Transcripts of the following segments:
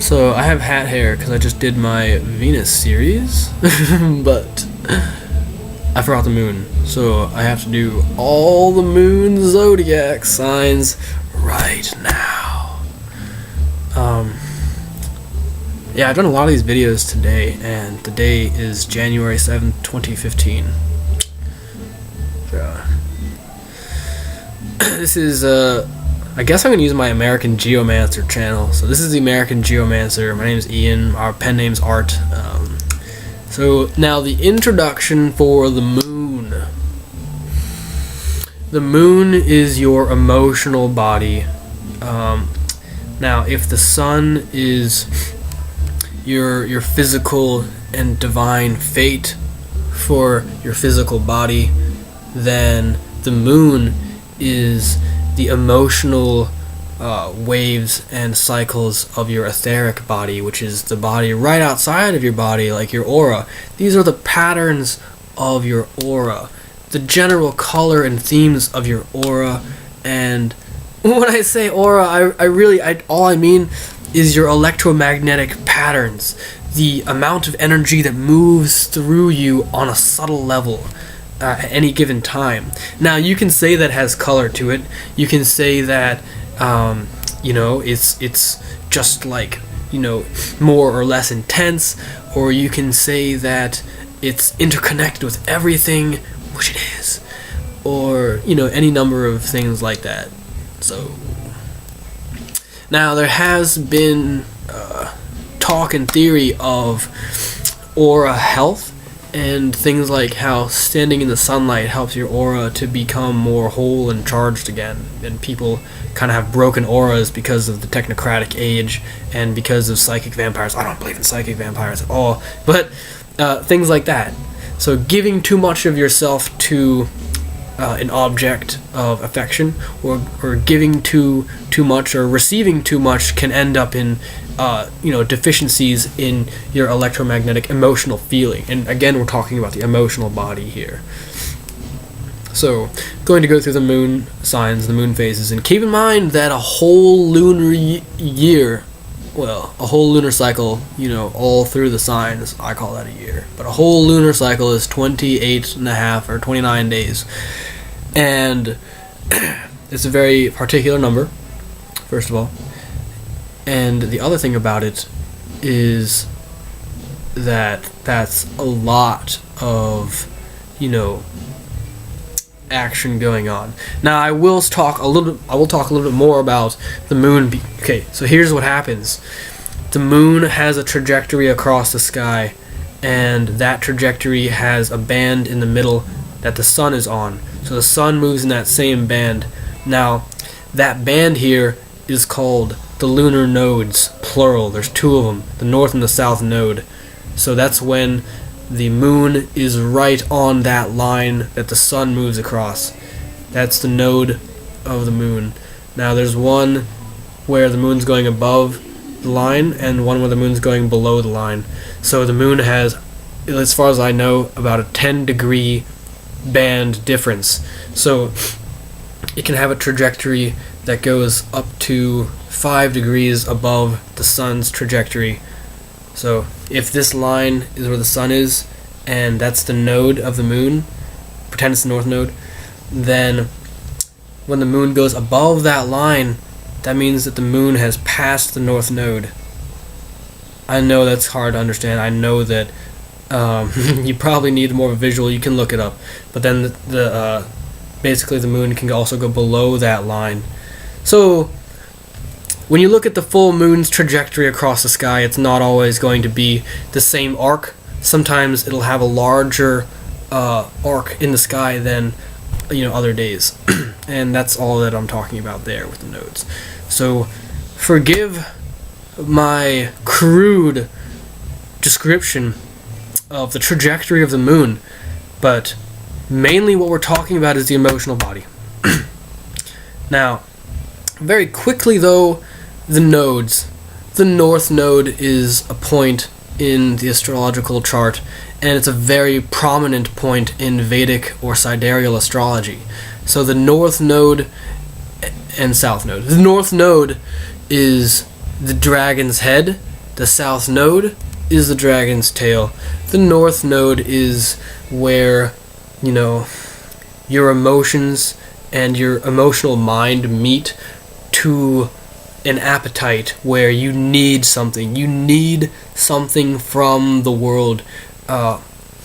So I have hat hair because I just did my Venus series, but I forgot the moon, so I have to do all the moon zodiac signs right now. Yeah, I've done a lot of these videos today, and today is January 7th, 2015. This is, I guess I'm going to use my American Geomancer channel. So this is the American Geomancer. My name is Ian. Our pen name's Art. So now the introduction for the moon. The moon is your emotional body. Now if the sun is your physical and divine fate for your physical body, then the moon is the emotional waves and cycles of your etheric body, which is the body right outside of your body, like your aura. These are the patterns of your aura, the general color and themes of your aura. And when I say aura, all I mean is your electromagnetic patterns, the amount of energy that moves through you on a subtle level at any given time. Now you can say that has color to it. You can say that it's just like, more or less intense, or you can say that it's interconnected with everything, which it is, or any number of things like that. So now there has been talk and theory of aura health, and things like how standing in the sunlight helps your aura to become more whole and charged again. And people kind of have broken auras because of the technocratic age and because of psychic vampires. I don't believe in psychic vampires at all, but things like that. So giving too much of yourself to an object of affection, or giving too much or receiving too much, can end up in deficiencies in your electromagnetic emotional feeling. And again, we're talking about the emotional body here. So, going to go through the moon signs, the moon phases, and keep in mind that a whole lunar year, a whole lunar cycle, all through the signs, I call that a year, but a whole lunar cycle is 28 and a half or 29 days. And it's a very particular number, first of all. And the other thing about it is that that's a lot of, action going on. Now I will talk a little bit more about the moon. Okay, so here's what happens. The moon has a trajectory across the sky, and that trajectory has a band in the middle that the sun is on. So the sun moves in that same band. Now, that band here is called the lunar nodes, plural. There's two of them, the north and the south node. So that's when the moon is right on that line that the sun moves across. That's the node of the moon. Now there's one where the moon's going above the line and one where the moon's going below the line. So the moon has, as far as I know, about a 10-degree band difference. So it can have a trajectory that goes up to 5 degrees above the sun's trajectory. So if this line is where the sun is, and that's the node of the moon, pretend it's the north node, then when the moon goes above that line, that means that the moon has passed the north node. I know that's hard to understand. I know that you probably need more of a visual. You can look it up. But then basically the moon can also go below that line. So when you look at the full moon's trajectory across the sky, it's not always going to be the same arc. Sometimes it'll have a larger arc in the sky than other days. And that's all that I'm talking about there with the nodes. So forgive my crude description of the trajectory of the moon, but mainly what we're talking about is the emotional body. Now, very quickly though, the nodes. The north node is a point in the astrological chart, and it's a very prominent point in Vedic or sidereal astrology. So the north node and south node. The north node is the dragon's head, The south node is the dragon's tail. The north node is where, you know, your emotions and your emotional mind meet to an appetite where you need something. You need something from the world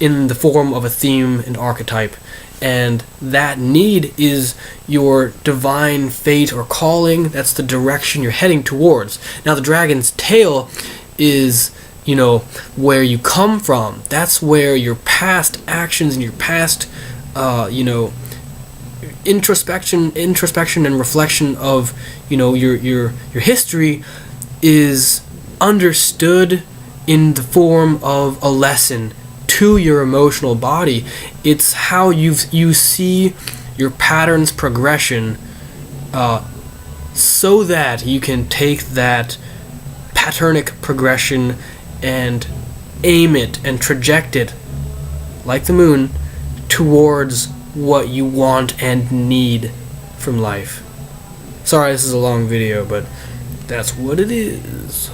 in the form of a theme and archetype. And that need is your divine fate or calling. That's the direction you're heading towards. Now, the dragon's tail is, you know, where you come from. That's where your past actions and your past, you know, introspection and reflection of, you know, your history is understood in the form of a lesson to your emotional body. It's how you see your pattern's progression, so that you can take that patternic progression and aim it and traject it, like the moon, towards what you want and need from life. Sorry, this is a long video, but that's what it is.